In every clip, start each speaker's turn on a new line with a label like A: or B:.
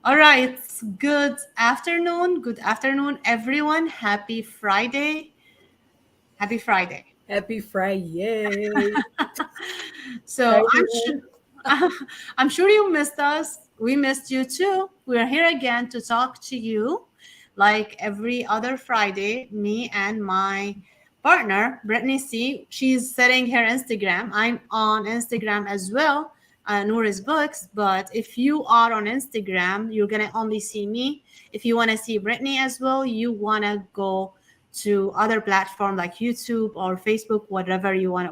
A: All right. Good afternoon. Good afternoon, everyone. Happy Friday. Happy Friday.
B: Happy Friday. How
A: So
B: you
A: I'm
B: doing?
A: sure I'm sure you missed us. We missed you too. We're here again to talk to you like every other Friday. Me and my partner, Brittney C. She's setting her Instagram. I'm on Instagram as well, Noura's Books. But if you are on Instagram, you're gonna only see me. If you want to see Brittney as well, you wanna go to other platform like YouTube or Facebook, wherever you want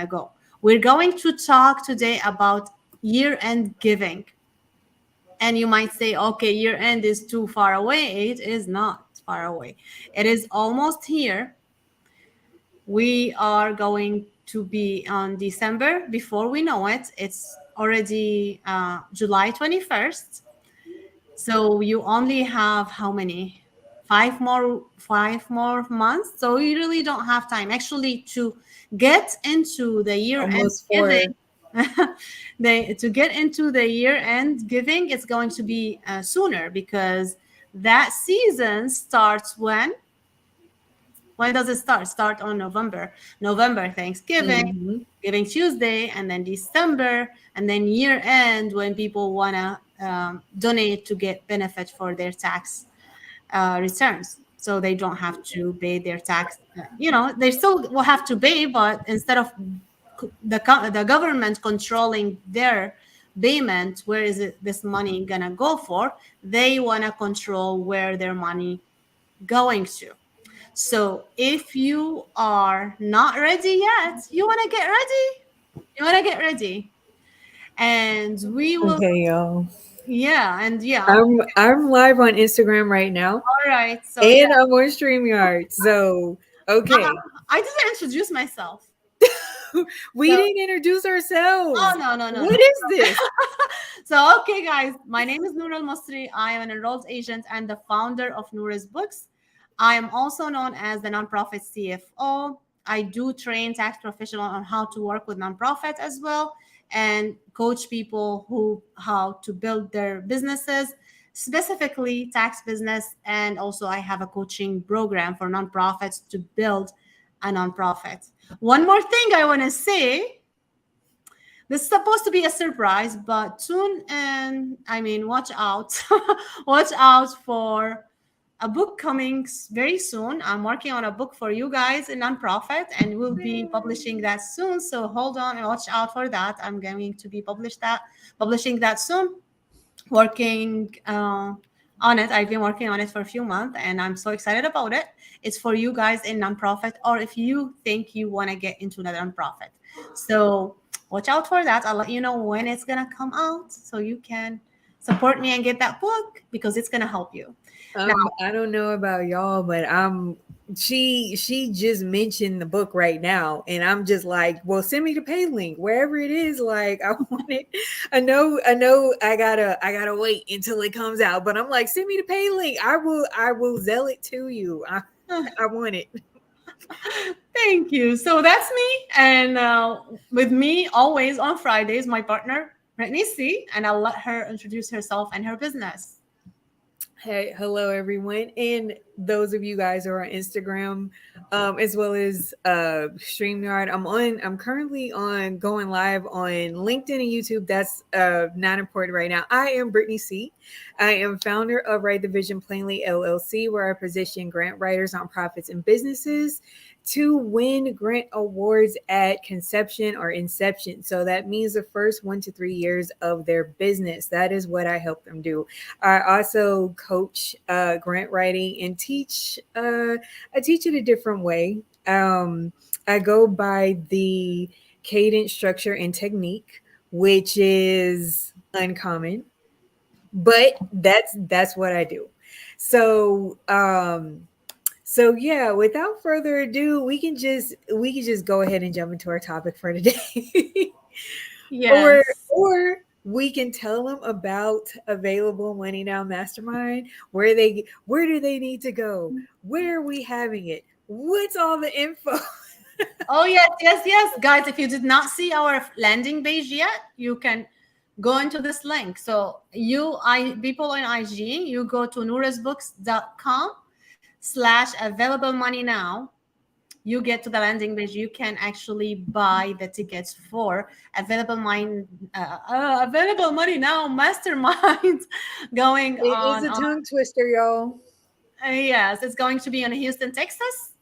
A: to go. We're going to talk today about year-end giving. And you might say, okay, year-end is too far away. It is not far away. It is almost here. We are going to be on December before we know it. It's already July 21st. So you only have how many? Five more months. So you really don't have time actually to get into the year end
B: Almost
A: giving.
B: 4.
A: To get into the year end giving, it's going to be sooner because that season starts when? When does it start? Start on November, Thanksgiving,
B: Mm-hmm.
A: Giving Tuesday, and then December, and then year end when people want to donate to get benefit for their tax returns. So they don't have to pay their tax. They still will have to pay, but instead of the government controlling their payment, where is this money gonna go for? They want to control where their money going to. So if you are not ready yet, you want to get ready. You want to get ready. And we will,
B: Okay, y'all.
A: yeah, and yeah.
B: I'm live on Instagram right now,
A: All right. So, yeah,
B: and I'm on StreamYard. So,
A: uh,
B: okay.
A: I didn't introduce myself.
B: We
A: So,
B: didn't introduce
A: oh,
B: ourselves.
A: no, no, no, no.
B: What is this?
A: So, okay, guys, my name is Noor Al Masri. I am an enrolled agent and the founder of Noura's Books. I am also known as the nonprofit CFO. I do train tax professionals on how to work with nonprofits as well and coach people who how to build their businesses, specifically tax business. And also, I have a coaching program for nonprofits to build a nonprofit. One more thing I want to say, this is supposed to be a surprise, but tune in. I mean, watch out. Watch out for a book coming very soon. I'm working on a book for you guys in nonprofit, and we'll be publishing that soon. So hold on and watch out for that. I'm going to be publishing that soon. Working on it. I've been working on it for a few months, and I'm so excited about it. It's for you guys in nonprofit, or if you think you want to get into another nonprofit. So watch out for that. I'll let you know when it's gonna come out, so you can support me and get that book because it's gonna help you. Now,
B: I don't know about y'all, but she just mentioned the book right now, and I'm just like, well, send me the pay link wherever it is. Like, I want it. I know I gotta wait until it comes out, but I'm like, send me the pay link. I will sell it to you. I want it.
A: thank you. So that's me, and with me always on Fridays, my partner Brittney C, and I'll let her introduce herself and her business.
B: Hey, hello everyone, and those of you guys who are on Instagram, as well as Streamyard. I'm currently on going live on LinkedIn and YouTube. That's not important right now. I am Brittney C. I am founder of Write the Vision Plainly LLC, where I position grant writers, nonprofits, and businesses to win grant awards at conception or inception. So that means the first 1 to 3 years of their business. That is what I help them do. I also coach grant writing and teach. I teach it a different way. I go by the cadence, structure, and technique, which is uncommon, but that's what I do. So so yeah, without further ado, we can just go ahead and jump into our topic for today. or
A: Yes.
B: or we can tell them about available money now mastermind, where do they need to go, where are we having it, what's all the info.
A: Oh, yes, yes, yes. Guys, if you did not see our landing page yet, you can Go into this link. So people on IG, you go to nourishbooks.com/available money now. You get to the landing page. You can actually buy the tickets for available money now mastermind going
B: It is a
A: on.
B: tongue twister, y'all.
A: Yes, it's going to be in Houston, Texas,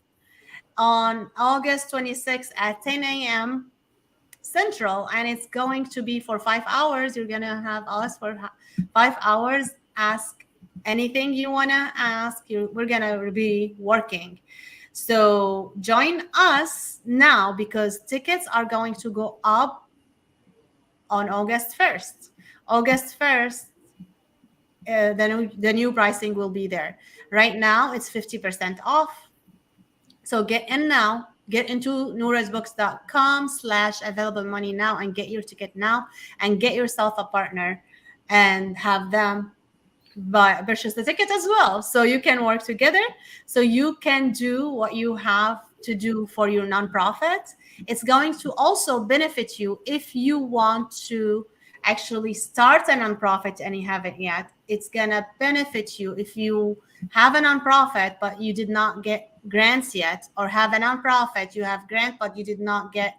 A: on August 26th at 10 a.m. Central, and it's going to be for 5 hours. You're gonna have us for 5 hours. Ask anything you wanna ask. We're gonna be working. So join us now because tickets are going to go up on August 1st. August 1st, the new pricing will be there. Right now, it's 50% off. So get in now. Get into nourishbooks.com/available money now and get your ticket now and get yourself a partner and have them purchase the ticket as well. So you can work together. So you can do what you have to do for your nonprofit. It's going to also benefit you if you want to actually start a nonprofit and you haven't yet. It's gonna benefit you if you have a nonprofit but you did not get grants yet, or have a nonprofit, you have grant but you did not get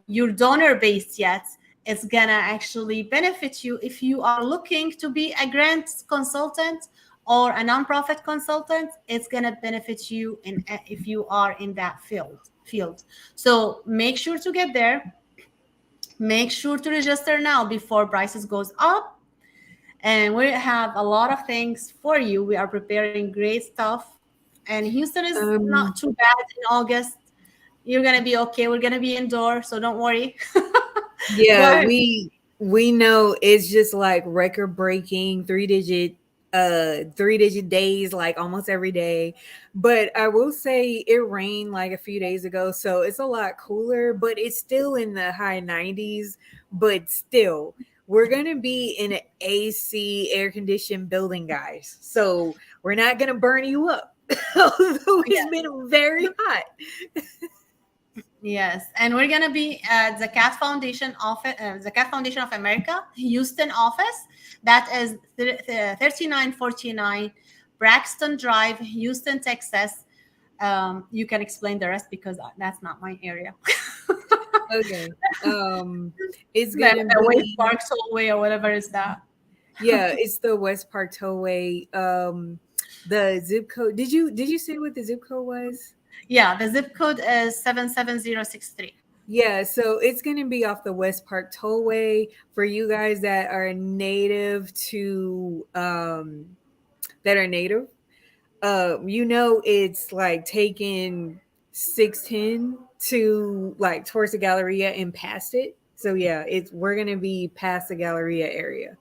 A: your donor base yet. It's gonna actually benefit you if you are looking to be a grant consultant or a nonprofit consultant. It's gonna benefit you in if you are in that field. So make sure to get there. Make sure to register now before prices goes up. And we have a lot of things for you. We are preparing great stuff. And Houston is not
B: Um,
A: too bad in August. You're gonna be okay. We're gonna be indoor, so don't worry. Go
B: yeah,
A: ahead.
B: we know it's just like record breaking three digit days like almost every day. But I will say it rained like a few days ago, so it's a lot cooler, but it's still in the high 90s. But still, we're gonna be in an AC air conditioned building, guys. So we're not gonna burn you up. Although it's
A: Yes.
B: been very hot.
A: Yes, and we're gonna be at the Cat Foundation office, the Cat Foundation of America, Houston office. That is 3949 Braxton Drive, Houston, Texas. You can explain the rest because that's not my area.
B: Okay. It's gonna
A: The West
B: be
A: Park Tollway or whatever is that.
B: yeah, it's the West Park Tollway. The zip code. Did you say what the zip code was?
A: Yeah, the zip code is 77063.
B: Yeah, so it's gonna be off the West Park Tollway for you guys that are native. It's like taking 610 to like towards the Galleria and past it. So yeah, it's we're gonna be past the Galleria area.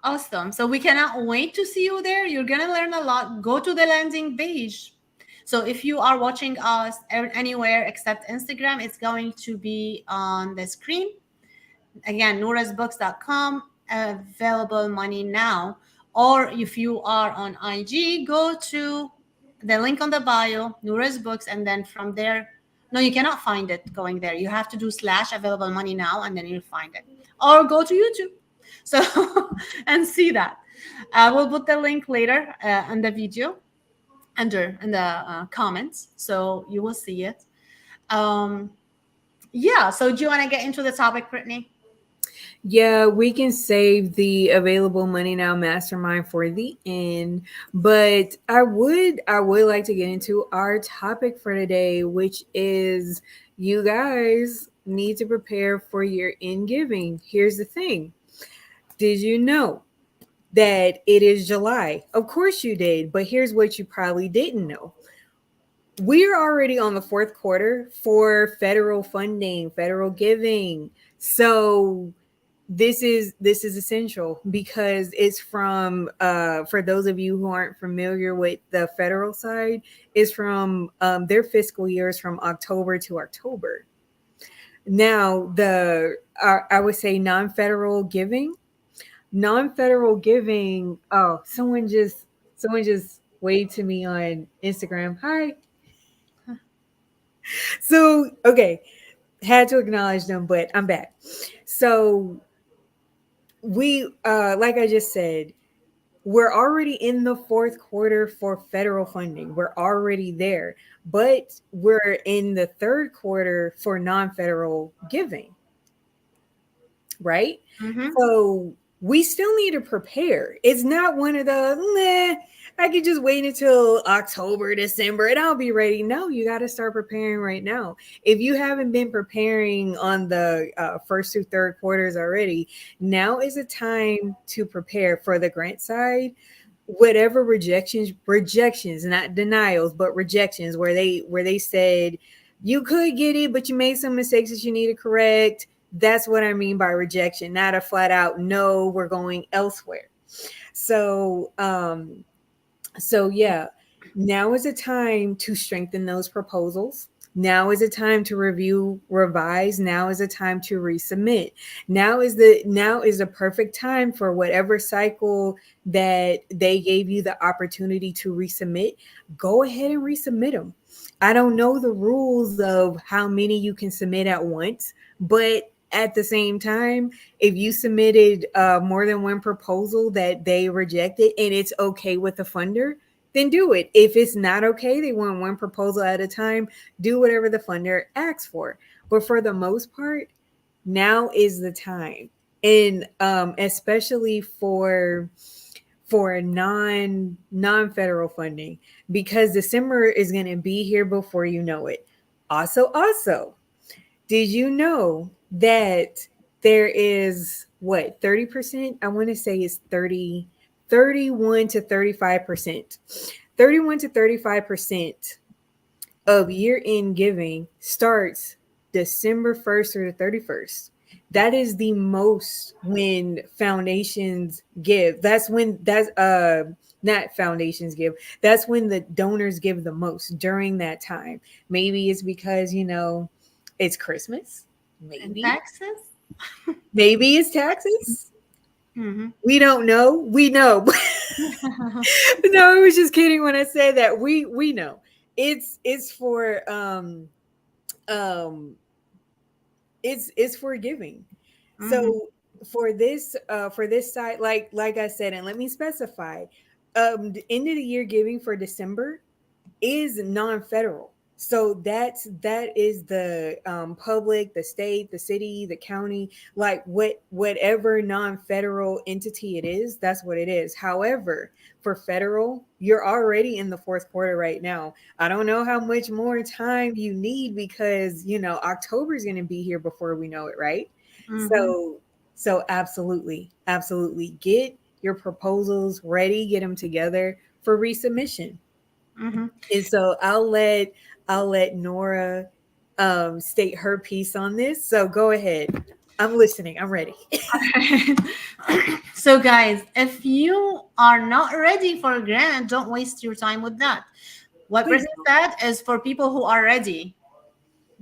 A: Awesome. So we cannot wait to see you there. You're going to learn a lot. Go to the landing page. So if you are watching us anywhere except Instagram, it's going to be on the screen. Again, nourishbooks.com, available money now. Or if you are on IG, go to the link on the bio, Noura's Books, and then from there, no, you cannot find it going there. You have to do /available money now, and then you'll find it. Or go to YouTube. So, and see that. We'll put the link later in the video under in the comments, so you will see it. Um, yeah. So, do you want to get into the topic, Brittney?
B: Yeah, we can save the available money now mastermind for the end, but I would like to get into our topic for today, which is you guys need to prepare for your end giving. Here's the thing. Did you know that it is July? Of course you did, but here's what you probably didn't know. We're already on the fourth quarter for federal funding, federal giving. So this is essential because it's from for those of you who aren't familiar with the federal side, is from their fiscal years from October to October. Now I would say non-federal giving. Oh, someone just waved to me on Instagram. Hi. So okay, had to acknowledge them, but I'm back. So we like I just said, we're already in the fourth quarter for federal funding. We're already there, but we're in the third quarter for non-federal giving, right?
A: Mm-hmm.
B: So we still need to prepare. It's not one of the, I could just wait until October, December, and I'll be ready. No, you got to start preparing right now. If you haven't been preparing on the first through third quarters already, now is a time to prepare for the grant side. Whatever rejections, not denials, but rejections, where they said you could get it, but you made some mistakes that you need to correct. That's what I mean by rejection, not a flat out no, we're going elsewhere. So yeah, now is a time to strengthen those proposals. Now is a time to review, revise. Now is a time to resubmit. Now is the perfect time for whatever cycle that they gave you the opportunity to resubmit. Go ahead and resubmit them. I don't know the rules of how many you can submit at once, but at the same time, if you submitted more than one proposal that they rejected and it's okay with the funder, then do it. If it's not okay, they want one proposal at a time, do whatever the funder asks for. But for the most part, now is the time. And especially for non-federal funding, because December is going to be here before you know it. Also, did you know that there is what 30%? I want to say it's 31 to 35%. 31 to 35% of year-end giving starts December 1st or the 31st. That is the most when foundations give. That's not foundations give. That's when the donors give the most during that time. Maybe it's because, it's Christmas.
A: And
B: Maybe.
A: taxes.
B: Maybe it's taxes.
A: Mm-hmm.
B: We don't know. We know. No, I was just kidding when I said that. We know. It's for um it's for giving.
A: Mm-hmm.
B: So for this side, like I said, and let me specify, the end of the year giving for December is non-federal. So that is the public, the state, the city, the county, like whatever non-federal entity it is, that's what it is. However, for federal, you're already in the fourth quarter right now. I don't know how much more time you need, because October is going to be here before we know it, right?
A: Mm-hmm.
B: So absolutely get your proposals ready, get them together for resubmission.
A: Mm-hmm.
B: And so I'll let Nora state her piece on this. So go ahead. I'm listening. I'm ready.
A: So, guys, if you are not ready for a grant, don't waste your time with that. What
B: Please
A: Brittney
B: don't.
A: said is for people who are ready.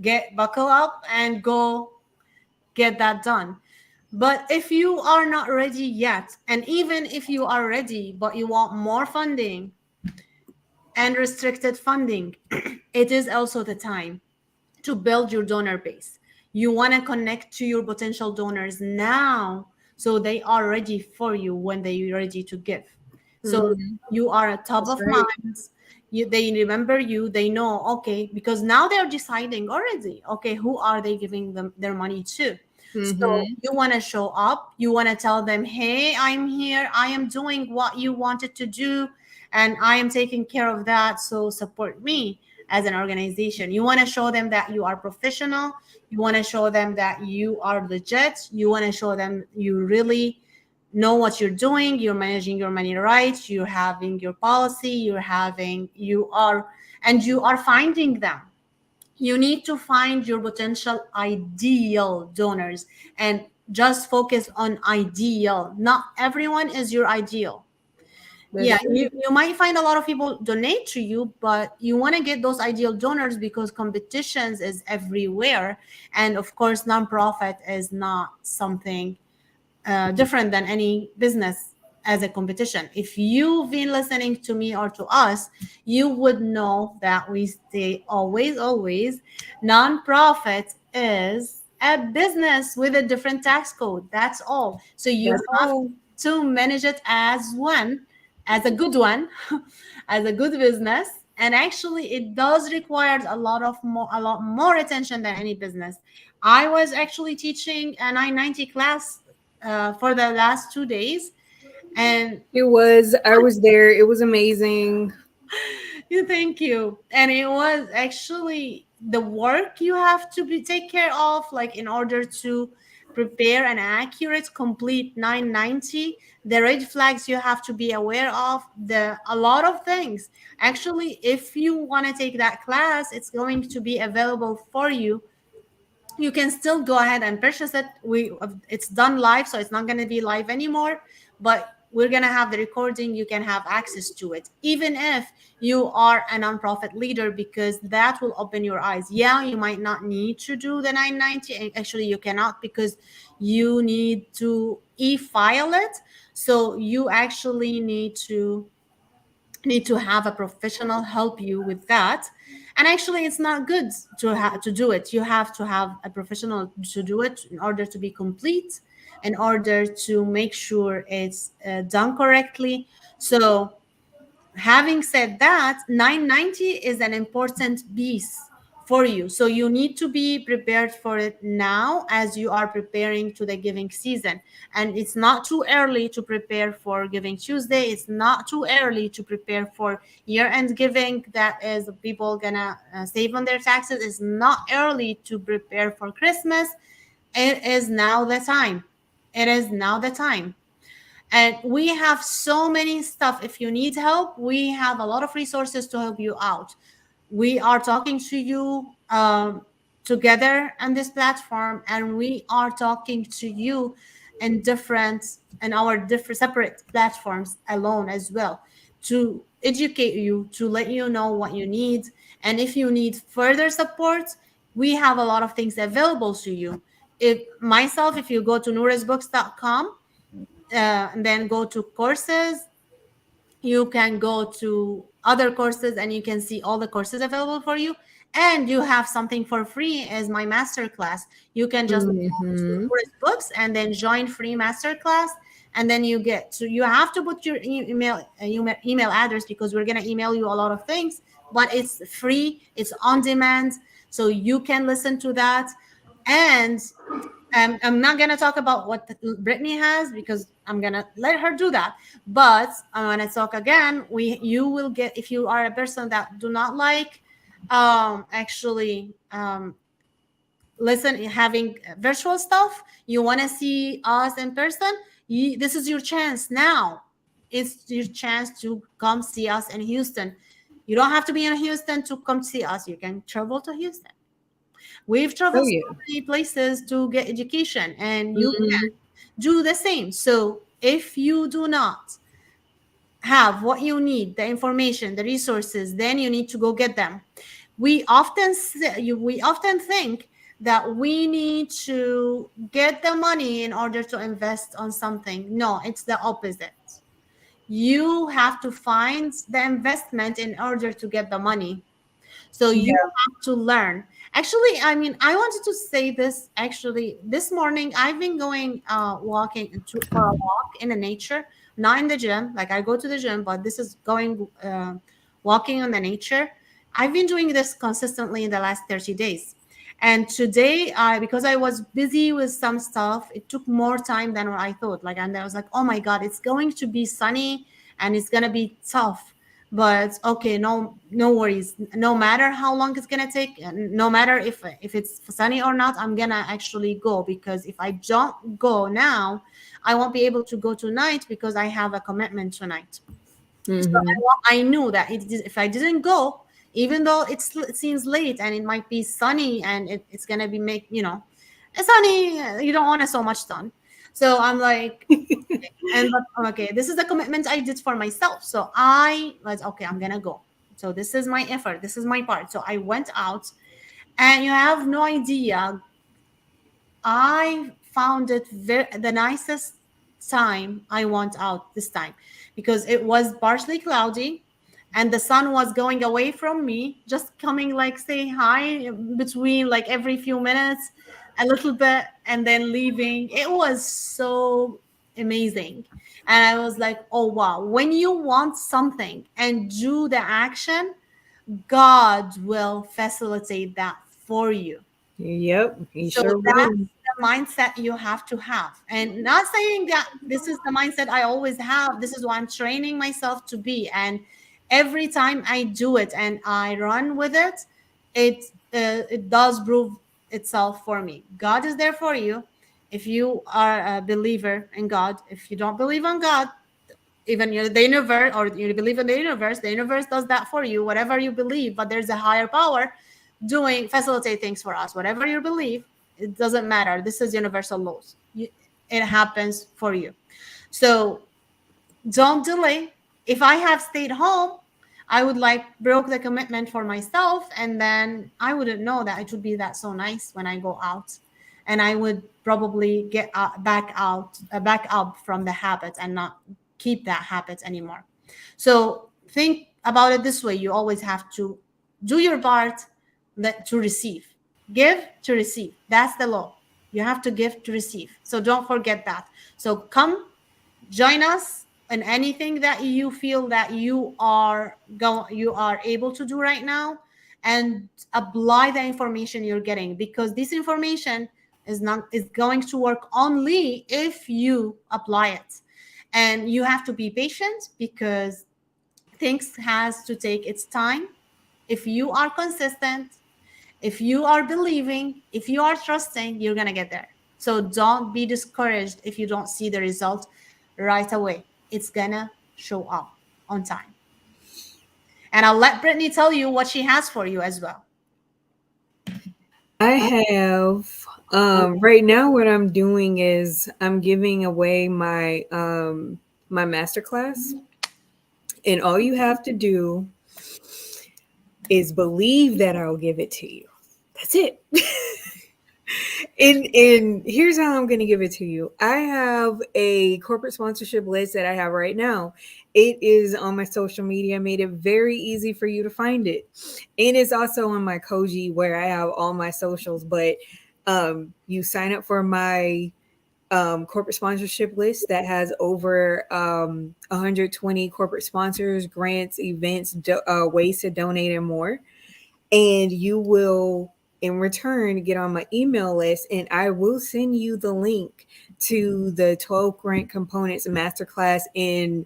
A: Get buckle up and go get that done. But if you are not ready yet, and even if you are ready but you want more funding and restricted funding, it is also the time to build your donor base. You want to connect to your potential donors now so they are ready for you when they're ready to give. So
B: Mhm.
A: you are at top
B: That's
A: of
B: right.
A: mind. They remember you. They know, okay, because now they're deciding already, okay, who are they giving them their money to? So
B: Mhm.
A: you want to show up. You want to tell them, hey, I'm here. I am doing what you wanted to do, and I am taking care of that. So support me as an organization. You want to show them that you are professional. You want to show them that you are legit. You want to show them you really know what you're doing. You're managing your money right. You're having your policy. And you are finding them. You need to find your potential ideal donors and just focus on ideal. Not everyone is your ideal.
B: That's
A: Yeah,
B: true.
A: you might find a lot of people donate to you, but you want to get those ideal donors because competitions is everywhere. And of course, nonprofit is not something different than any business as a competition. If you've been listening to me or to us, you would know that we say always, nonprofit is a business with a different tax code. That's all. So you
B: That's
A: have
B: all.
A: to manage it as one, as a good one, as a good business. And actually, it does require a lot more attention than any business. I was actually teaching a 990 class for the last 2 days, and
B: It was. I was there. It was amazing.
A: you thank you. And it was actually the work you have to be take care of, like in order to prepare an accurate, complete 990, the red flags you have to be aware of, the a lot of things. Actually, if you want to take that class, it's going to be available for you. You can still go ahead and purchase it. It's done live, so it's not going to be live anymore, but we're going to have the recording. You can have access to it even if you are a nonprofit leader, because that will open your eyes. Yeah, you might not need to do the 990, and actually you cannot, because you need to e-file it. So you actually need to have a professional help you with that. And actually, it's not good to do it. You have to have a professional to do it in order to be complete, in order to make sure it's done correctly. So having said that, 990 is an important piece for you. So you need to be prepared for it now as you are preparing to the giving season. And it's not too early to prepare for Giving Tuesday. It's not too early to prepare for year-end giving. That is people gonna save on their taxes. It's not early to prepare for Christmas. It is now the time. It is now the time. And we have so many stuff. If you need help, we have a lot of resources to help you out. We are talking to you together on this platform, and we are talking to you in our different separate platforms alone as well, to educate you, to let you know what you need. And if you need further support, we have a lot of things available to you. If you go to nourasbooks.com, and then go to courses, you can go to other courses and you can see all the courses available for you. And you have something for free as my master class. You can just go to
B: Hmm.
A: Noura's Books and then join free master class. And then you have to put your email address, because we're going to email you a lot of things, but it's free, it's on demand, so you can listen to that. And I'm not gonna talk about what Brittney has, because I'm gonna let her do that. But I'm gonna talk again. You will get, if you are a person that do not like actually listen having virtual stuff, you want to see us in person. This is your chance now. It's your chance to come see us in Houston. You don't have to be in Houston to come see us. You can travel to Houston. We've
B: Oh
A: traveled so
B: yeah.
A: many places to get education, and you
B: Hmm.
A: can do the same. So if you do not have what you need, the information, the resources, then you need to go get them. We often think that we need to get the money in order to invest on something. No, it's the opposite. You have to find the investment in order to get the money. So you
B: Yeah.
A: have to learn. Actually, I mean, I wanted to say this. Actually, this morning I've been going for a walk in the nature, not in the gym. Like I go to the gym, but this is going walking on the nature. I've been doing this consistently in the last 30 days. And today, because I was busy with some stuff, it took more time than what I thought. Like, and I was like, oh my God, it's going to be sunny and it's gonna be tough. But okay, no worries. No matter how long it's gonna take, and no matter if it's sunny or not, I'm gonna actually go, because if I don't go now, I won't be able to go tonight because I have a commitment tonight. So
B: Hmm.
A: I knew that if I didn't go, even though it seems late and it might be sunny and it's gonna be it's sunny. You don't want it so much sun. So I'm like, but okay, this is a commitment I did for myself. So I was okay, I'm gonna go. So this is my effort. This is my part. So I went out, and you have no idea. I found it the nicest time I went out this time, because it was partially cloudy and the sun was going away from me, just coming like say hi between like every few minutes. a little bit and then leaving. It was so amazing. And I was like, oh, wow. When you want something and do the action, God will facilitate that for you.
B: Yep, he
A: So
B: sure
A: that's
B: will.
A: the mindset you have to have. And not saying that this is the mindset I always have. This is what I'm training myself to be. And every time I do it and I run with it, it does prove itself for me. God is there for you. If you are a believer in God, if you don't believe in God, even the universe, or you believe in the universe does that for you, whatever you believe. But there's a higher power doing facilitate things for us. Whatever you believe, it doesn't matter. This is universal laws. It happens for you. So don't delay. If I have stayed home, I would like broke the commitment for myself, and then I wouldn't know that it would be that so nice when I go out, and I would probably get back up from the habit and not keep that habit anymore. So think about it this way: you always have to do your part to receive, give to receive. That's the law. You have to give to receive. So don't forget that. So come join us in anything that you feel that you are able to do right now, and apply the information you're getting, because this information is going to work only if you apply it. And you have to be patient, because things has to take its time. If you are consistent, if you are believing, if you are trusting, you're going to get there. So don't be discouraged if you don't see the result right away. It's going to show up on time. And I'll let Brittnei tell you what she has for you as well.
B: I have right now what I'm doing is I'm giving away my masterclass, and all you have to do is believe that I'll give it to you. That's it. And here's how I'm going to give it to you. I have a corporate sponsorship list that I have right now. It is on my social media. I made it very easy for you to find it. And it's also on my Koji, where I have all my socials. But you sign up for my corporate sponsorship list that has over 120 corporate sponsors, grants, events, ways to donate, and more. And you will, in return, get on my email list, and I will send you the link to the 12 grant components masterclass. And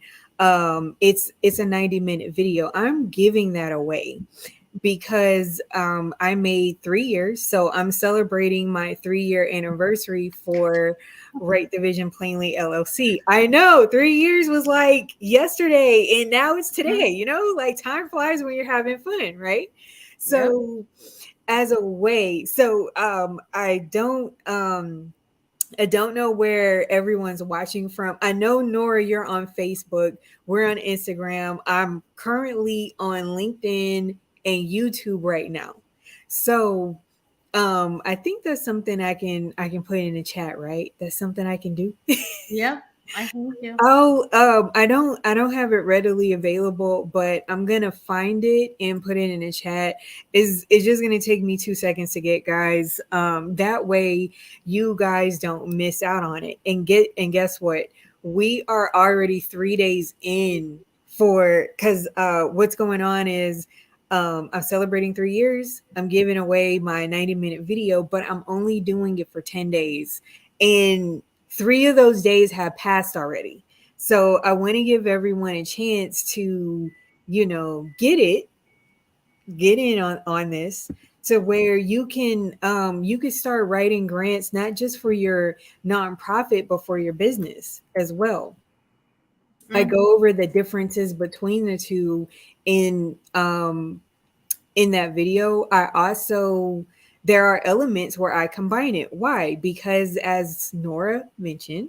B: it's a 90-minute video. I'm giving that away because I made 3 years. So I'm celebrating my 3-year anniversary for Right Division Plainly LLC. I know 3 years was like yesterday, and now it's today. You know, like time flies when you're having fun, right? So as a way, so I don't know where everyone's watching from. I know, Nora, you're on Facebook. We're on Instagram. I'm currently on LinkedIn and YouTube right now. So I think that's something I can put in the chat, right? That's something I can do.
A: Yeah, I thank you.
B: Oh, I don't have it readily available, but I'm gonna find it and put it in the chat. It's just gonna take me 2 seconds to get, guys. That way you guys don't miss out on it. And guess what? We are already 3 days in for, because what's going on is I'm celebrating 3 years. I'm giving away my 90-minute video, but I'm only doing it for 10 days. And 3 of those days have passed already. So I want to give everyone a chance to, get in on this, to where you can start writing grants, not just for your nonprofit, but for your business as well. I go over the differences between the two in that video. There are elements where I combine it. Why? Because as Nora mentioned,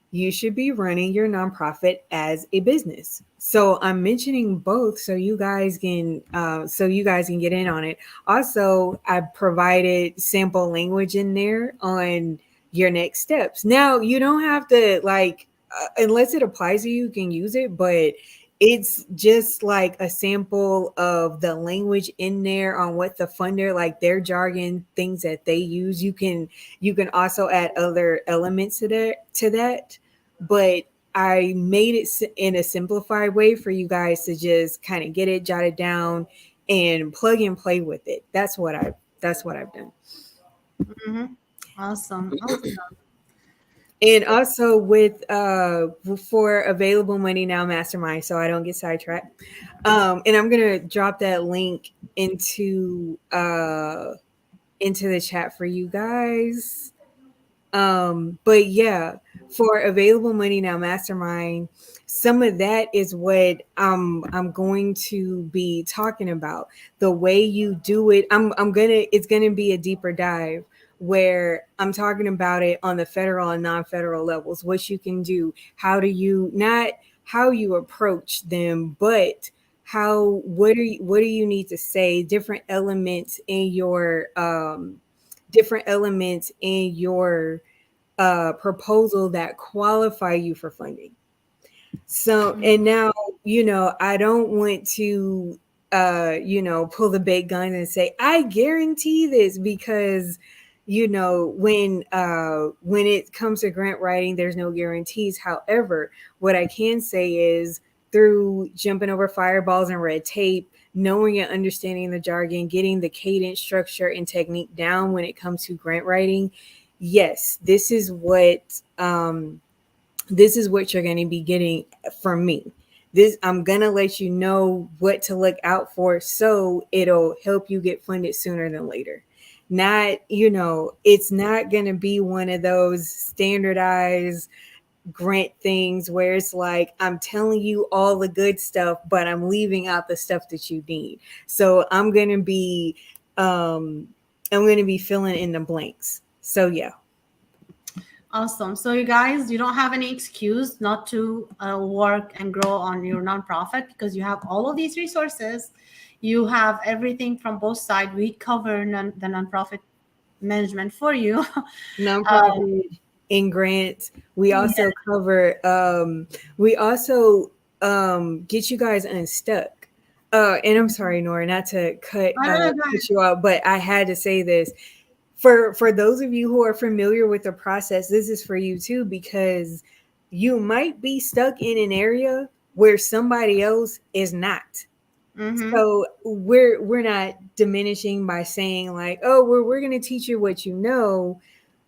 B: you should be running your nonprofit as a business. So I'm mentioning both so you guys can get in on it. Also, I provided sample language in there on your next steps. Now, you don't have to unless it applies to you, you can use it, but it's just like a sample of the language in there on what the funder, like their jargon, things that they use. You can also add other elements to that, but I made it in a simplified way for you guys to just kind of get it, jot it down, and plug and play with it. That's what I've done.
A: Mm-hmm. Awesome. Awesome.
B: And also with for available money now mastermind, so I don't get sidetracked. And I'm gonna drop that link into the chat for you guys. But yeah, for available money now mastermind, some of that is what I'm going to be talking about. The way you do it, it's gonna be a deeper dive where I'm talking about it on the federal and non-federal levels, what you can do, how do you not how you approach them, but how what do you need to say, different elements in your proposal that qualify you for funding. So, and now, I don't want to, pull the big gun and say, I guarantee this because, when it comes to grant writing, there's no guarantees. However, what I can say is through jumping over fireballs and red tape, knowing and understanding the jargon, getting the cadence, structure, and technique down when it comes to grant writing, yes, this is what you're going to be getting from me. This I'm going to let you know what to look out for so it'll help you get funded sooner than later. Not, it's not going to be one of those standardized grant things where it's like I'm telling you all the good stuff but I'm leaving out the stuff that you need. So I'm going to be filling in the blanks. So yeah.
A: Awesome. So, you guys, you don't have any excuse not to work and grow on your nonprofit because you have all of these resources. You have everything from both sides. We cover the nonprofit management for you.
B: Nonprofit in grants. We
A: Yeah.
B: also cover we also get you guys unstuck. And I'm sorry, Nora, not to
A: I don't know,
B: cut you out, but I had to say this. For those of you who are familiar with the process, this is for you too, because you might be stuck in an area where somebody else is not.
A: Mm-hmm.
B: So we're not diminishing by saying like, oh, we're going to teach you what you know.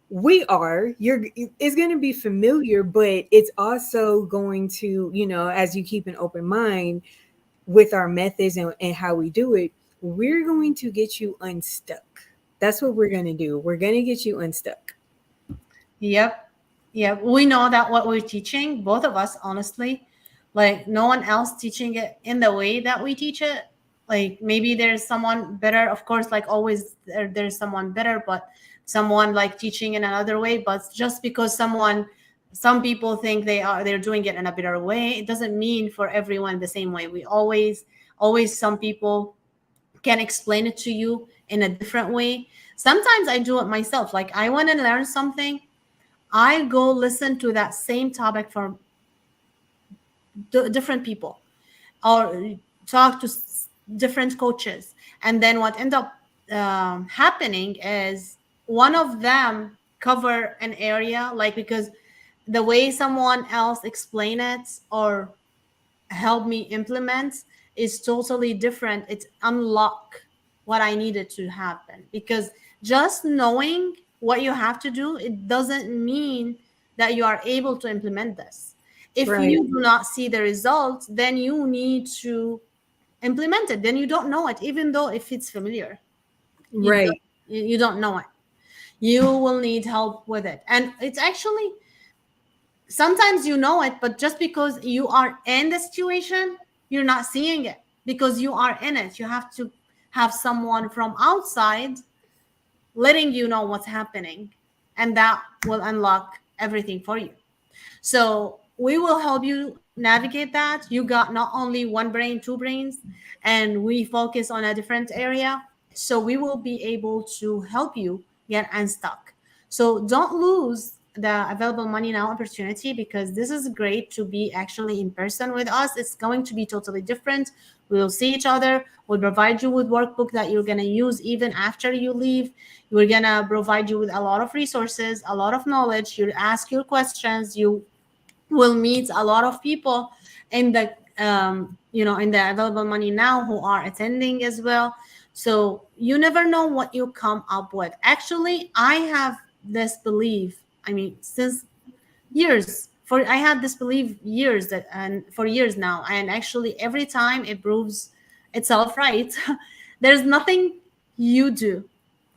B: We are it's going to be familiar, but it's also going to, as you keep an open mind with our methods and how we do it, we're going to get you unstuck. That's what we're going to do. We're going to get you unstuck.
A: Yep. Yep. We know that what we're teaching, both of us, honestly, like no one else teaching it in the way that we teach it. Like maybe there's someone better, of course, like always there's someone better, but someone like teaching in another way. But just because some people think they're doing it in a better way, it doesn't mean for everyone the same way. We always some people can explain it to you in a different way. Sometimes I do it myself. Like I want to learn something, I go listen to that same topic from different people or talk to different coaches. And then what end up happening is one of them cover an area, like because the way someone else explain it or help me implement is totally different. It's unlock what I needed to happen, because just knowing what you have to do, it doesn't mean that you are able to implement this. If
B: Right.
A: you do not see the results, then you need to implement it. Then you don't know it, even though if it's familiar, you don't,
B: Right.
A: you don't know it. You will need help with it. And it's actually sometimes you know it, but just because you are in the situation, you're not seeing it because you are in it. You have to have someone from outside letting you know what's happening, and that will unlock everything for you. So we will help you navigate that. You got not only one brain, two brains, and we focus on a different area. So we will be able to help you get unstuck. So don't lose the available money now opportunity, because this is great to be actually in person with us. It's going to be totally different. We'll see each other. We'll provide you with workbook that you're going to use even after you leave. We're going to provide you with a lot of resources, a lot of knowledge. You'll ask your questions. You will meet a lot of people in the in the available money now who are attending as well. So you never know what you come up with. Actually, I have this belief, I mean, since years, for I had this belief years that, and for years now, and actually every time it proves itself right. There's nothing you do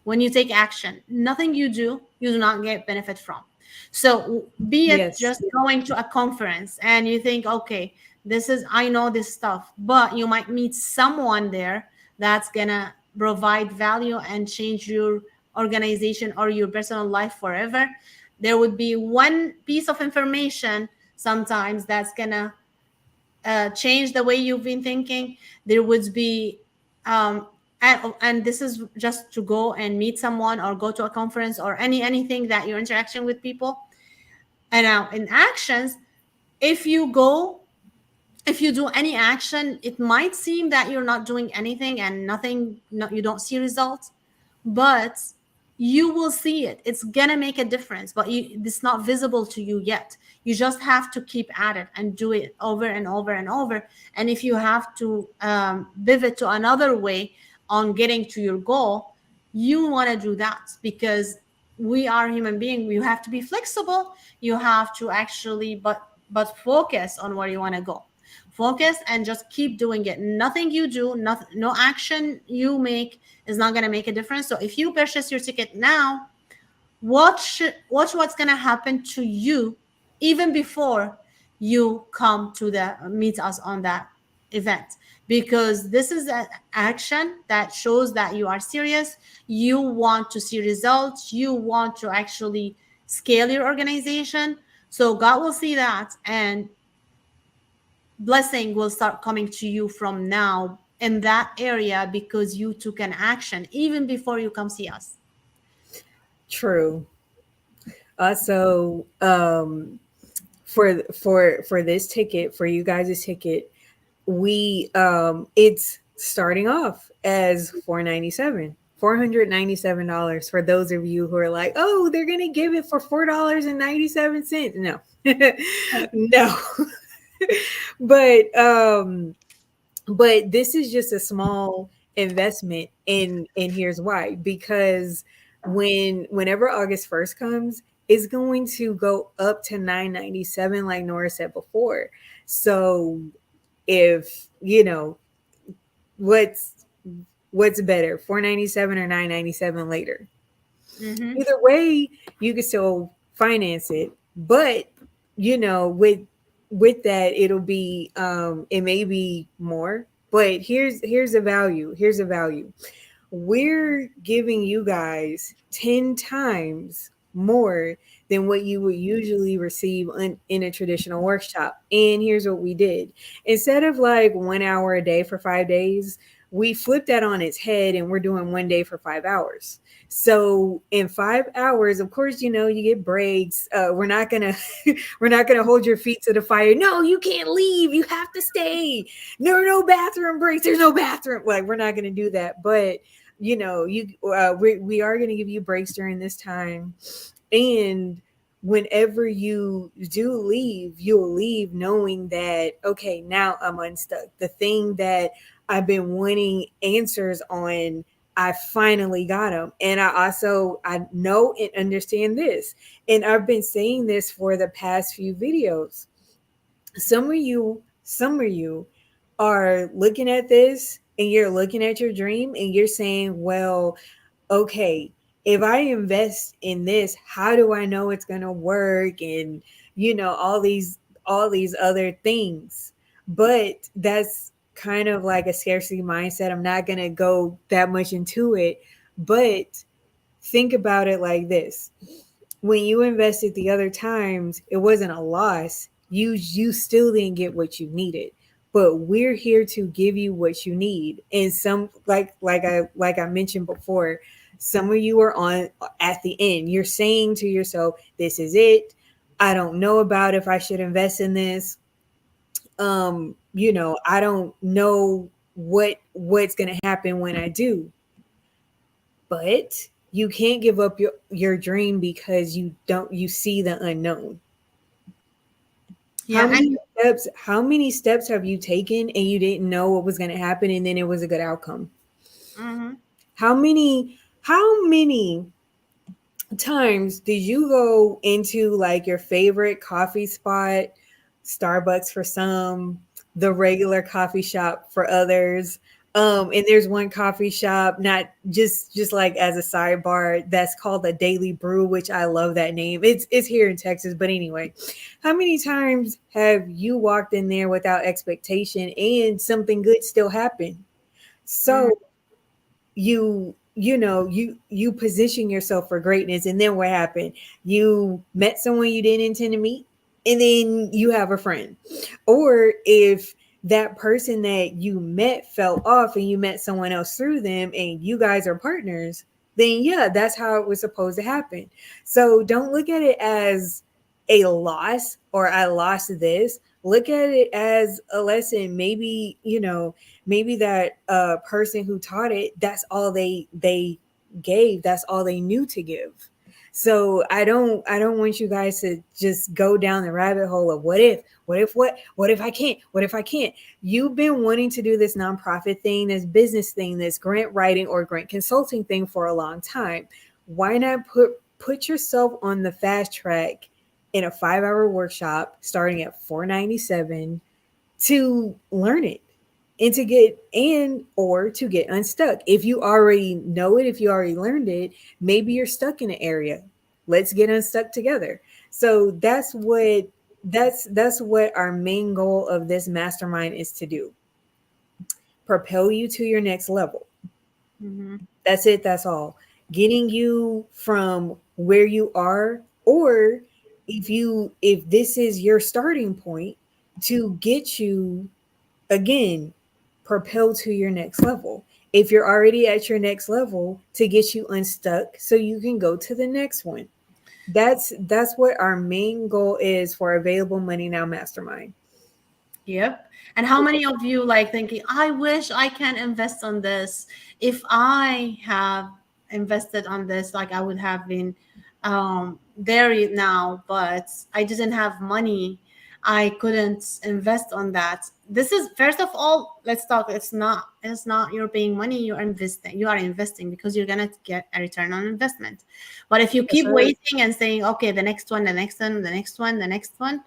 A: when you take action, nothing you do not get benefit from. So be it
B: Yes.
A: just going to a conference and you think, okay, this is, I know this stuff, but you might meet someone there that's gonna provide value and change your organization or your personal life forever. There would be one piece of information sometimes that's gonna change the way you've been thinking. There would be and this is just to go and meet someone or go to a conference or anything that you're interacting with people. And now in actions, if you go, if you do any action, it might seem that you're not doing anything and nothing, no, you don't see results, but you will see it. It's gonna make a difference, but it's not visible to you yet. You just have to keep at it and do it over and over and over. And if you have to pivot to another way on getting to your goal, you want to do that, because we are human beings. You have to be flexible. You have to actually, but focus on where you want to go. Focus and just keep doing it. Nothing you do, no action you make is not going to make a difference. So if you purchase your ticket now, watch what's going to happen to you even before you come to the meet us on that event, because this is an action that shows that you are serious. You want to see results. You want to actually scale your organization. So God will see that, and blessing will start coming to you from now in that area, because you took an action even before you come see us.
B: True. Also, for this ticket, for you guys' ticket, we it's starting off as $497 for those of you who are like, oh, they're gonna give it for $4.97. No. No. But this is just a small investment, and here's why. Because whenever August 1st comes, it's going to go up to $9.97, like Nora said before. So if what's better, $4.97 or $9.97 later?
A: Mm-hmm.
B: Either way, you can still finance it, but with that, it'll be it may be more, but here's a value. Here's a value. We're giving you guys 10 times more than what you would usually receive in a traditional workshop. And here's what we did. Instead of like 1 hour a day for 5 days, we flipped that on its head, and we're doing 1 day for 5 hours. So in 5 hours, of course, you get breaks. We're not gonna we're not gonna hold your feet to the fire. No, you can't leave. You have to stay. There are no bathroom breaks. There's no bathroom. Like, we're not gonna do that. But we are gonna give you breaks during this time, and whenever you do leave, you'll leave knowing that, okay, now I'm unstuck. The thing that I've been wanting answers on, I finally got them. And I know and understand this. And I've been saying this for the past few videos. Some of you are looking at this, and you're looking at your dream, and you're saying, well, okay, if I invest in this, how do I know it's going to work? And, all these other things. But that's kind of like a scarcity mindset. I'm not going to go that much into it, but think about it like this. When you invested the other times, it wasn't a loss. You still didn't get what you needed. But we're here to give you what you need. And some, like I mentioned before, Some of you are on at the end. You're saying to yourself, this is it. I don't know about if I should invest in this. I don't know what's going to happen when I do. But you can't give up your dream because you see the unknown.
A: Yeah, and
B: How many steps have you taken and you didn't know what was going to happen and then it was a good outcome?
A: mhm.
B: How many times did you go into like your favorite coffee spot, Starbucks for some, the regular coffee shop for others? And there's one coffee shop, not just like as a sidebar, that's called the Daily Brew, which I love that name. It's here in Texas, but anyway, how many times have you walked in there without expectation and something good still happened?
A: Mhm.
B: So you position yourself for greatness, and then what happened? You met someone you didn't intend to meet, and then you have a friend. Or if that person that you met fell off and you met someone else through them and you guys are partners, then yeah, that's how it was supposed to happen. So don't look at it as a loss or I lost this. Look at it as a lesson. Maybe that person who taught it, that's all they gave, that's all they knew to give. So I don't want you guys to just go down the rabbit hole of what if I can't, what if I can't. You've been wanting to do this nonprofit thing, this business thing, this grant writing or grant consulting thing for a long time. Why not put yourself on the fast track in a 5-hour workshop starting at $497 to learn it and to get unstuck. If you already know it, if you already learned it, maybe you're stuck in an area. Let's get unstuck together. So that's what our main goal of this mastermind is to do. Propel you to your next level.
A: Mhm.
B: That's it, that's all. Getting you from where you are, or if this is your starting point, to get you again propel to your next level. If you're already at your next level, to get you unstuck so you can go to the next one. That's what our main goal is for Available Money Now Mastermind.
A: Yep. And how many of you like thinking, I wish I can invest on this. If I have invested on this, like I would have been there now, but I didn't have money. I couldn't invest on that. This is first of all, let's talk. It's not you're paying money, you're investing. You are investing because you're gonna get a return on investment. But if you
B: Yes,
A: keep
B: sir.
A: waiting and saying, okay, the next one, the next one, the next one, the next one,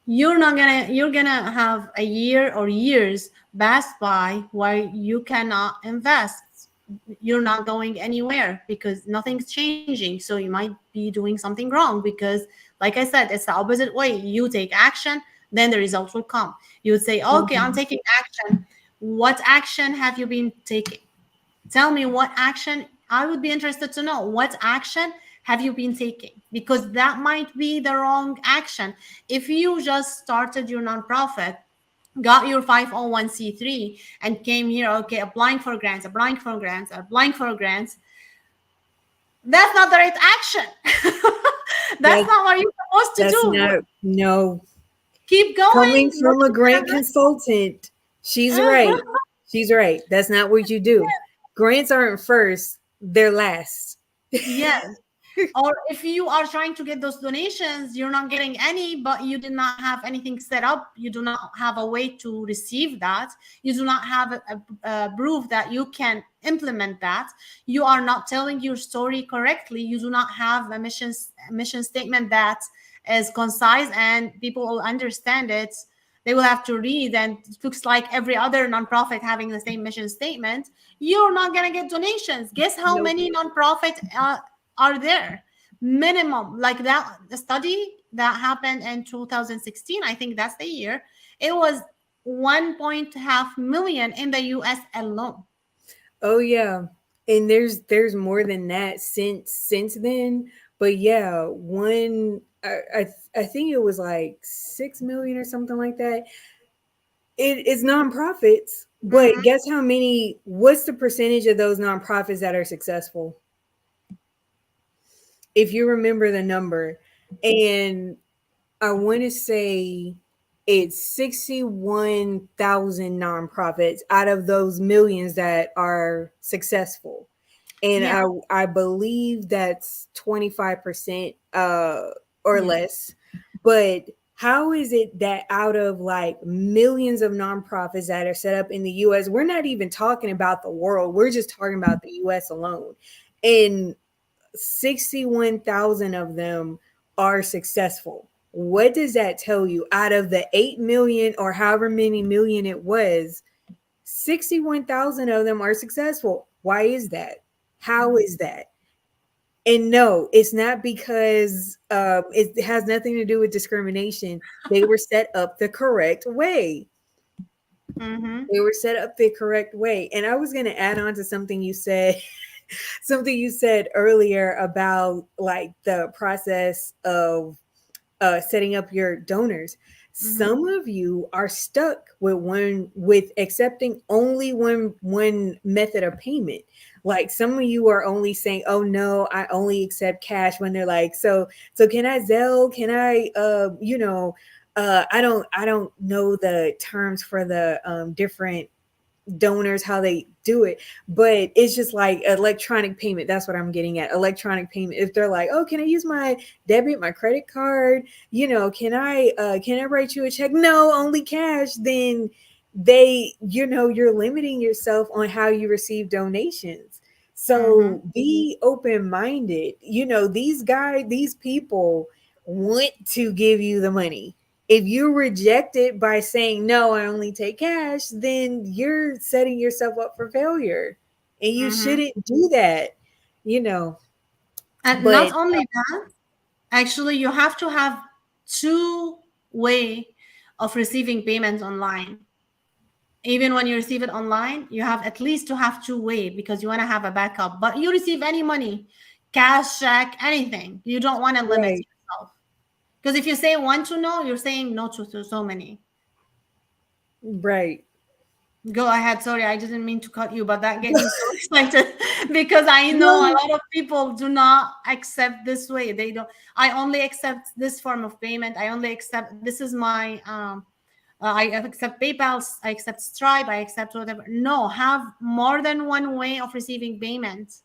A: you're gonna have a year or years pass by where you cannot invest. You're not going anywhere because nothing's changing, so you might be doing something wrong because, like I said, it's the opposite way. You take action, then the results will come. You would say, okay, I'm
B: Mhm.
A: taking action. What action have you been taking? Tell me what action. I would be interested to know what action have you been taking, because that might be the wrong action. If you just started your nonprofit, got your 501c3, and came here, okay, applying for grants, applying for grants, applying for grants, that's not the right action. That's
B: That
A: not what you're supposed to
B: that's
A: do.
B: not no
A: Keep
B: coming
A: going.
B: from a
A: Nothing's
B: grant
A: gonna
B: consultant. She's right.
A: happen.
B: She's right. That's not what you do. Grants aren't first, they're last.
A: Yes. Or if you are trying to get those donations, you're not getting any, but you did not have anything set up. You do not have a way to receive that. You do not have a proof that you can implement that. You are not telling your story correctly. You do not have a mission statement that is concise and people will understand it. They will have to read, and it looks like every other nonprofit having the same mission statement. You're not gonna get donations. Guess how
B: Nope.
A: many nonprofit are there? Minimum, like that the study that happened in 2016, I think that's the year. It was 1.5 million in the US alone.
B: Oh yeah. And there's more than that since then. But yeah, I think it was like 6 million or something like that. It's nonprofits, but
A: Mhm.
B: guess how many? What's the percentage of those nonprofits that are successful? if you remember the number, and I want to say it's 61,000 nonprofits out of those millions that are successful. And
A: Yeah.
B: I believe that's 25% or
A: Yes.
B: less. But how is it that out of like millions of nonprofits that are set up in the US, we're not even talking about the world, we're just talking about the US alone. And 61,000 of them are successful. What does that tell you? Out of the 8 million or however many million it was, 61,000 of them are successful. Why is that? How is that? And no, it's not because it has nothing to do with discrimination. They were set up the correct way.
A: Mm-hmm.
B: They were set up the correct way. And I was going to add on to something you said, something you said earlier about like the process of setting up your donors.
A: Mm-hmm.
B: Some of you are stuck with accepting only one method of payment. Like some of you are only saying, "Oh no, I only accept cash." When they're like, "So can I Zelle? Can I I don't know the terms for the different donors how they do it, but it's just like electronic payment. That's what I'm getting at, electronic payment. If they're like, oh, can I use my debit, my credit card, can I write you a check? No, only cash. Then you're limiting yourself on how you receive donations.
A: Mm-hmm.
B: So be open minded. These people want to give you the money. If you reject it by saying no, I only take cash, then you're setting yourself up for failure, and you
A: Mm-hmm.
B: shouldn't do that, you know.
A: And not
B: But
A: only that, actually, you have to have two way of receiving payments online. Even when you receive it online, you have at least to have two way because you want to have a backup. But you receive any money, cash, check, anything. You don't want to limit
B: right,
A: yourself. Because if you say one to no, you're saying no to so many.
B: right.
A: Go ahead. Sorry, I didn't mean to cut you, but that get me so excited because I know a
B: No,
A: lot of people do not accept this way. They don't. I only accept this form of payment. I only accept this is my I accept PayPal, I accept Stripe, I accept whatever. No, have more than one way of receiving payments.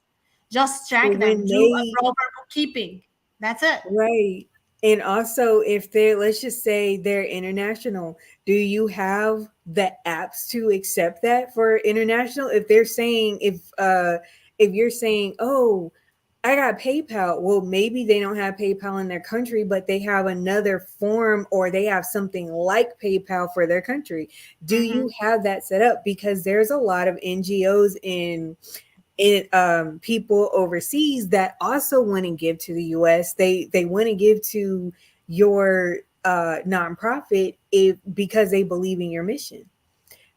A: Just
B: but
A: check them.
B: when
A: Do a
B: they
A: proper bookkeeping. That's it.
B: right. And also, if they're, let's just say they're international, do you have the apps to accept that for international? If you're saying, oh, I got PayPal. Well, maybe they don't have PayPal in their country, but they have another form or they have something like PayPal for their country. Do
A: Mm-hmm.
B: you have that set up? Because there's a lot of NGOs in people overseas that also want to give to the US. They want to give to your nonprofit if because they believe in your mission.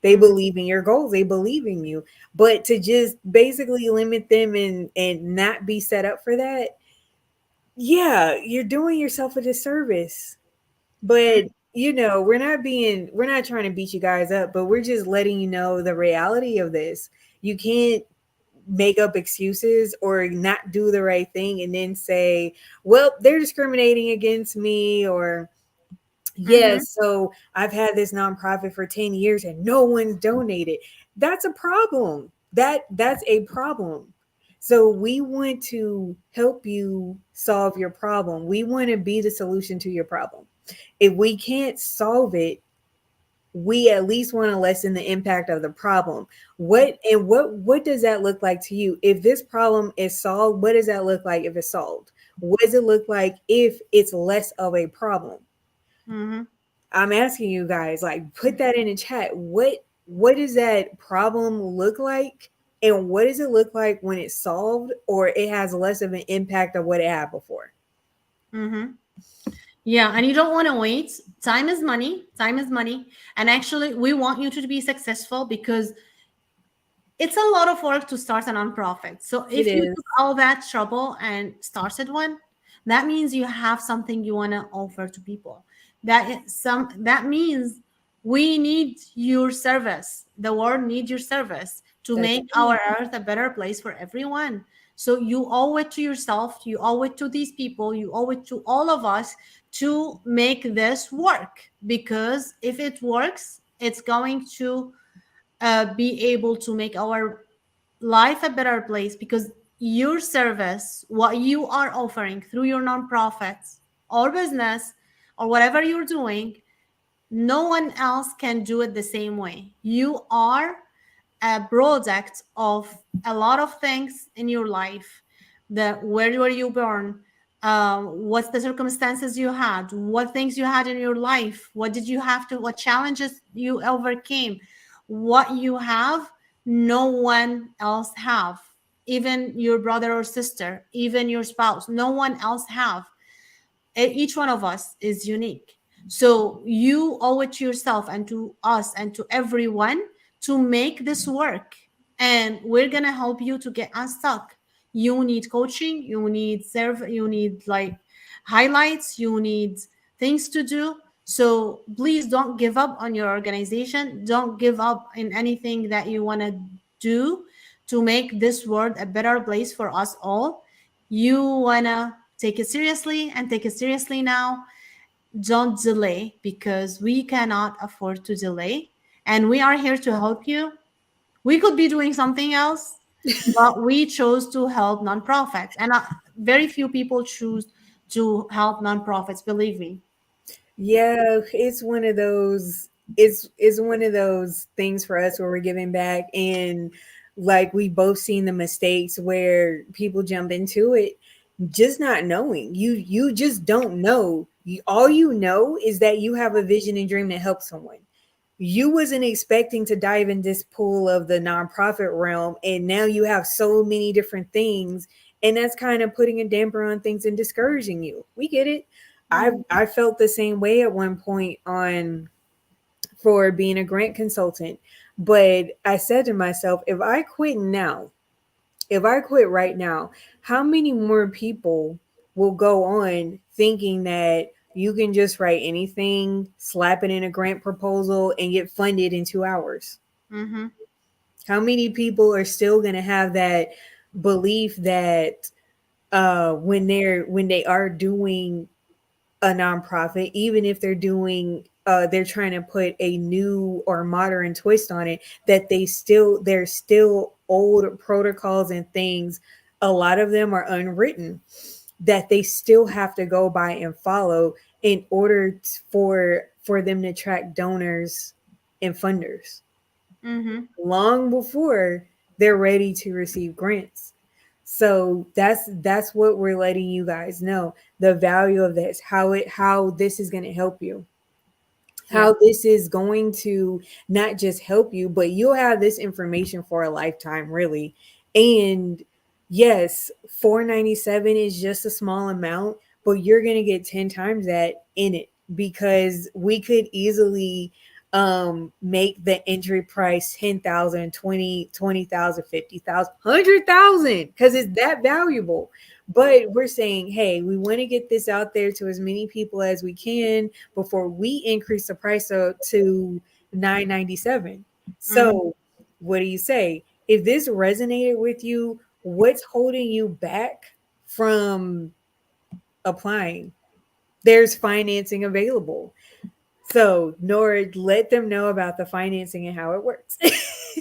B: They
A: Mm-hmm.
B: believe in your goals. They believe in you. But to just basically limit them and not be set up for that, yeah, you're doing yourself a disservice. But we're not trying to beat you guys up, but we're just letting you know the reality of this. You can't make up excuses or not do the right thing and then say, well, they're discriminating against me, or
A: Mm-hmm.
B: yes, so I've had this nonprofit for 10 years and no one's donated. That's a problem. That's a problem. So we want to help you solve your problem. We want to be the solution to your problem. If we can't solve it, we at least want to lessen the impact of the problem. What does that look like to you? If this problem is solved, what does that look like if it's solved? What does it look like if it's less of a problem?
A: Mm-hmm.
B: I'm asking you guys, like, put that in the chat. What does that problem look like? And what does it look like when it's solved or it has less of an impact of what it had before?
A: Mm-hmm. Yeah, and you don't want to wait. Time is money. Time is money. And actually, we want you to be successful because it's a lot of work to start a nonprofit. So
B: It
A: if you
B: is.
A: took all that trouble and started one, that means you have something you want to offer to people. That means we need your service. The world needs your service to
B: That's
A: make
B: true.
A: our earth a better place for everyone. So you owe it to yourself, you owe it to these people, you owe it to all of us to make this work. Because if it works, it's going to be able to make our life a better place. Because your service, what you are offering through your nonprofits or business or whatever you're doing, no one else can do it the same way. You are a product of a lot of things in your life. The where were you born, what's the circumstances you had, what things you had in your life, what did you have to, what challenges you overcame, what you have, no one else have. Even your brother or sister, even your spouse, no one else have. Each one of us is unique. So you owe it to yourself and to us and to everyone to make this work. And we're going to help you to get unstuck. You need coaching, you need like highlights, you need things to do. So please don't give up on your organization. Don't give up in anything that you want to do to make this world a better place for us all. You want to take it seriously and take it seriously now. Don't delay, because we cannot afford to delay. And we are here to help you. We could be doing something else, but we chose to help nonprofits. And very few people choose to help nonprofits, believe me.
B: Yeah, it's one of those it's one of those things for us where we're giving back, and like we both seen the mistakes where people jump into it just not knowing. You just don't know. All you know is that you have a vision and dream to help someone. You wasn't expecting to dive in this pool of the nonprofit realm, and now you have so many different things, and that's kind of putting a damper on things and discouraging you. We get it. I felt the same way at one point on for being a grant consultant, but I said to myself, if I quit now, if I quit right now, how many more people will go on thinking that you can just write anything, slap it in a grant proposal, and get funded in 2 hours?
A: Mm-hmm.
B: How many people are still going to have that belief that when they are doing a nonprofit, even if they're trying to put a new or modern twist on it, that there's still old protocols and things, a lot of them are unwritten, that they still have to go by and follow in order for them to attract donors and funders
A: Mm-hmm.
B: long before they're ready to receive grants. So that's what we're letting you guys know, the value of this, how this is going to help you,
A: Yeah.
B: how this is going to not just help you, but you'll have this information for a lifetime, really. And yes, 497 is just a small amount, but you're going to get 10 times that in it, because we could easily make the entry price 10,000, 20,000, 50,000, 100,000, because it's that valuable. But we're saying, hey, we want to get this out there to as many people as we can before we increase the price to 997.
A: Mm-hmm.
B: So what do you say? If this resonated with you, what's holding you back from applying? There's financing available. So, Nora, let them know about the financing and how it works.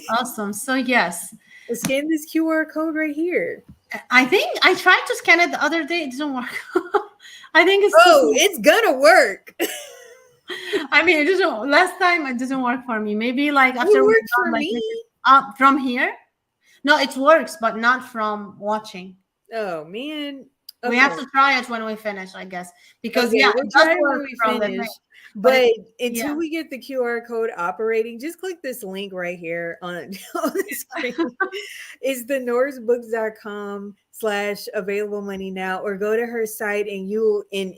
A: Awesome. So yes,
B: Scan this QR code right here.
A: I think I tried to scan it the other day. It didn't work. I think it's too
B: Oh,
A: small.
B: it's gonna work.
A: I mean, it doesn't. Last time it doesn't work for me. Maybe like after
B: It
A: we're
B: worked
A: done,
B: for
A: like
B: me.
A: from here. No, it works, but not from watching.
B: Oh man.
A: We
B: Okay.
A: have to try it when we finish, I guess, because
B: Okay,
A: yeah,
B: we'll
A: it does
B: try it when
A: work
B: we
A: from the thing,
B: finish.
A: but it,
B: But until
A: yeah.
B: we get the QR code operating, just click this link right here on, on the screen. It's the norrisbooks.com/available money now, or go to her site and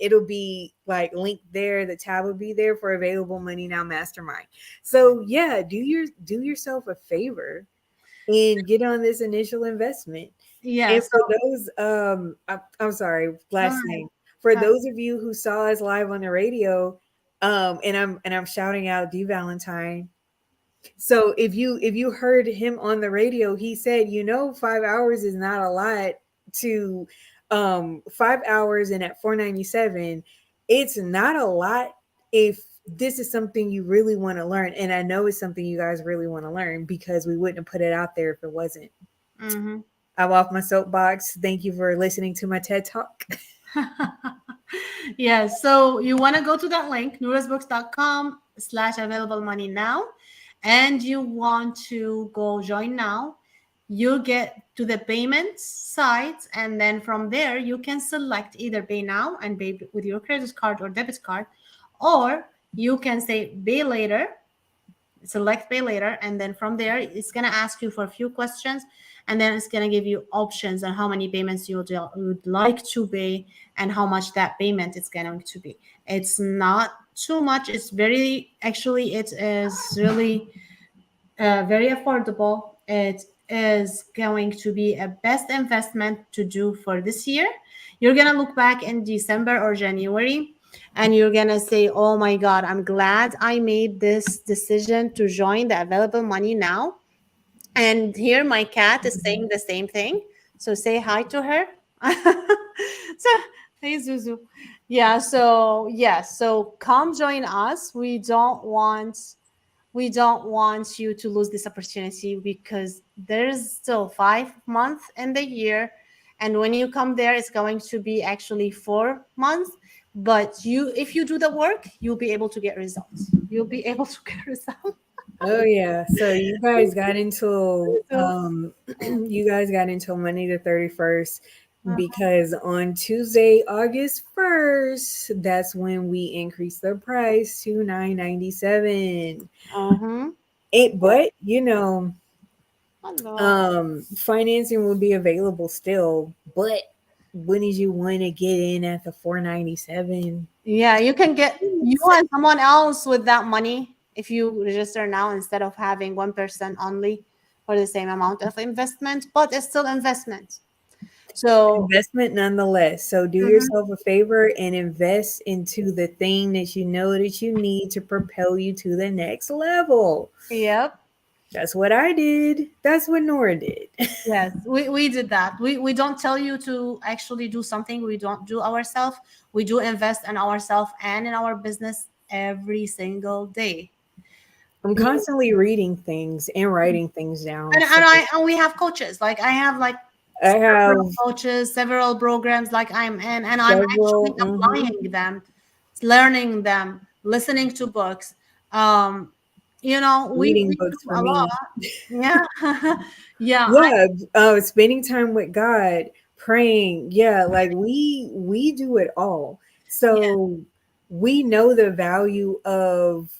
B: it'll be like linked there. The tab will be there for available money now mastermind. So yeah, do yourself a favor and get on this initial investment.
A: Yeah.
B: And
A: So
B: for those, I'm sorry,
A: go
B: last
A: ahead.
B: thing. For
A: Go ahead.
B: those of you who saw us live on the radio, and I'm shouting out D Valentine. So if you heard him on the radio, he said, 5 hours is not a lot to 5 hours and at 497, it's not a lot if this is something you really want to learn. And I know it's something you guys really want to learn, because we wouldn't have put it out there if it wasn't.
A: Mm-hmm.
B: I'm off my soapbox. Thank you for listening to my TED Talk.
A: Yes. So you want to go to that link, noorasbooks.com/available money now, and you want to go join now. You get to the payments site, and then from there you can select either pay now and pay with your credit card or debit card, or you can say pay later, select pay later, and then from there it's going to ask you for a few questions, and then it's going to give you options on how many payments you would like to pay and how much that payment is going to be. It's not too much. It's very, actually it is really very affordable. It is going to be a best investment to do for this year. You're going to look back in December or January, and you're going to say, oh my God, I'm glad I made this decision to join the available money now. And here my cat is saying the same thing. So say hi to her. So, hey, Zuzu. Yeah, so yes, so come join us. We don't want you to lose this opportunity, because there's still 5 months in the year, and when you come there it's going to be actually 4 months. But if you do the work, you'll be able to get results. You'll be able to get results.
B: Oh yeah. So you guys got until
A: So,
B: you guys got until Monday the 31st,
A: uh,
B: because on Tuesday, August 1st, that's when we increase the price to $9.97.
A: uh-huh.
B: But
A: Hello.
B: financing will be available still, but when did you want to get in at the 497?
A: Yeah, you can get you and someone else with that money if you register now, instead of having 1% only for the same amount of investment, but it's still investment. So,
B: Investment nonetheless. So do
A: mhm,
B: yourself a favor and invest into the thing that you know that you need to propel you to the next level.
A: yep.
B: That's what I did. That's what Nora did.
A: Yes, we did that. We don't tell you to actually do something we don't do ourselves. We do invest in ourselves and in our business every single day.
B: I'm
A: You,
B: constantly reading things and writing things down.
A: and
B: So
A: and we have coaches. Like I have like
B: I have
A: several coaches, several programs like I'm in, and I'm actually
B: several
A: applying them, learning them, listening to books. Um, we
B: reading
A: do
B: books for
A: a lot.
B: me.
A: Yeah. Yeah,
B: Yeah, spending time with God, praying. Yeah, like we do it all.
A: yeah.
B: So we know the value of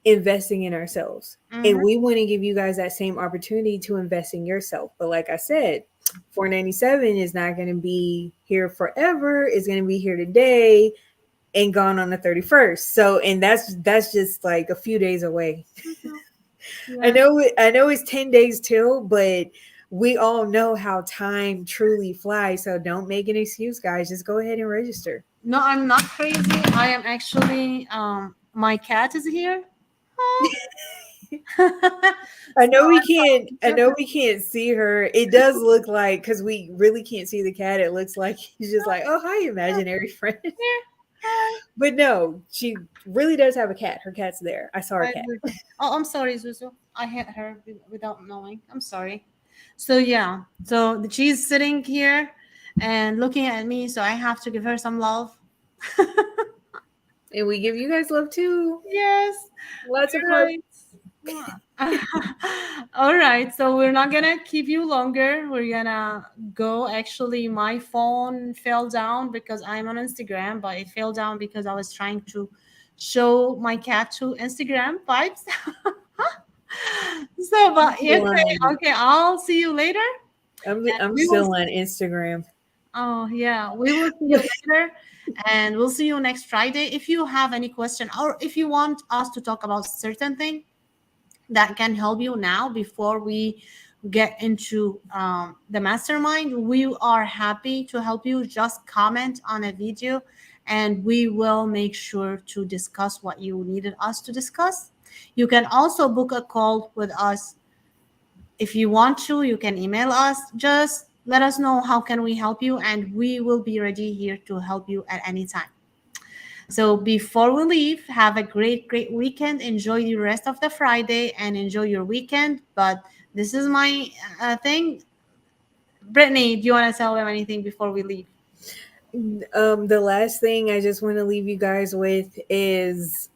B: investing in ourselves. And
A: Hmm.
B: we want to give you guys that same opportunity to invest in yourself. But like I said, 497 is not going to be here forever. It's going to be here today and gone on the 31st. So and that's just like a few days away.
A: Yeah.
B: I know it's 10 days till, but we all know how time truly flies. So don't make an excuse, guys. Just go ahead and register.
A: No, I'm not crazy. I am actually my cat is here.
B: I
A: So
B: know we
A: I'm
B: can't
A: talking
B: I
A: to
B: know
A: her.
B: we can't see her. It does look like, because we really can't see the cat, it looks like he's just like, oh hi, imaginary friend.
A: Here. Hi.
B: But no, she really does have a cat. Her cat's there. I saw her
A: Hi,
B: cat.
A: Zuzu. Oh, I'm sorry, Zuzu. I hit her without knowing. I'm sorry. So yeah, so she's sitting here and looking at me, so I have to give her some love.
B: And we give you guys love too.
A: Yes.
B: Lots of
A: All
B: heart.
A: right. All right. So we're not gonna keep you longer. We're gonna go. Actually, my phone fell down because I'm on Instagram, but it fell down because I was trying to show my cat to Instagram vibes. So, but okay,
B: Still on-
A: okay. I'll see you later.
B: I'm
A: We will.
B: still on Instagram.
A: Oh yeah, we will see you later, and we'll see you next Friday. If you have any question, or if you want us to talk about certain thing that can help you now before we get into the mastermind, we are happy to help you. Just comment on a video, and we will make sure to discuss what you needed us to discuss. You can also book a call with us if you want to. You can email us. Just let us know how can we help you, and we will be ready here to help you at any time. So before we leave, have a great weekend. Enjoy the rest of the Friday and enjoy your weekend. But this is my thing. Brittney, do you want to tell them anything before we leave?
B: The last thing I just want to leave you guys with is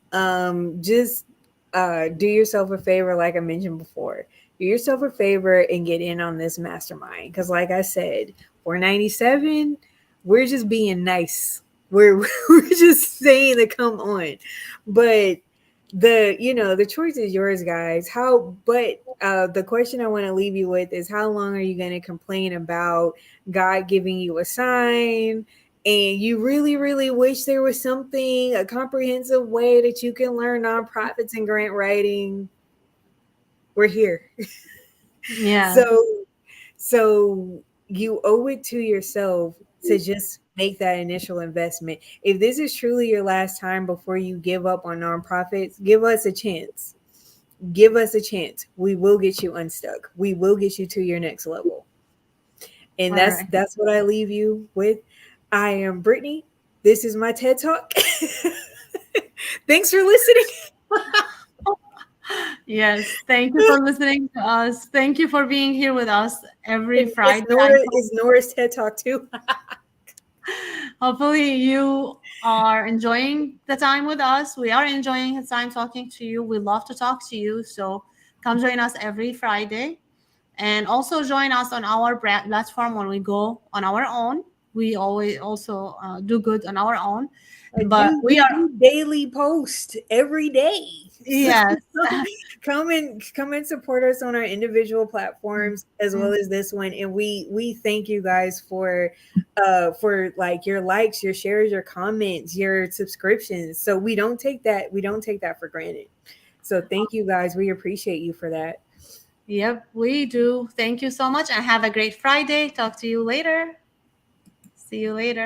B: just do yourself a favor, like I mentioned before. Do yourself a favor and get in on this mastermind. Because, like I said, 497, we're just being nice. We're just saying to come on. But the choice is yours, guys. The question I want to leave you with is, how long are you going to complain about God giving you a sign, and you really wish there was something, a comprehensive way that you can learn nonprofits and grant writing? We're here.
A: Yeah.
B: So so you owe it to yourself to just make that initial investment. If this is truly your last time before you give up on nonprofits, give us a chance. Give us a chance. We will get you unstuck. We will get you to your next level. And
A: All right.
B: that's what I leave you with. I am Brittney. This is my TED Talk. Thanks for listening.
A: Yes. Thank you for listening to us. Thank you for being here with us every
B: And it's
A: Friday.
B: Nora is Nora's TED Talk too.
A: Hopefully, you are enjoying the time with us. We are enjoying the time talking to you. We love to talk to you. So come join us every Friday. And also join us on our platform when we go on our own. We always also do good on our own.
B: I
A: But
B: do.
A: we
B: We
A: are,
B: do daily post every day. So
A: yes,
B: come and support us on our individual platforms as well as this one. And we thank you guys for like your likes, your shares, your comments, your subscriptions. So we don't take that for granted. So thank you guys. We appreciate you for that.
A: yep, we do. Thank you so much and have a great Friday. Talk to you later. See you later.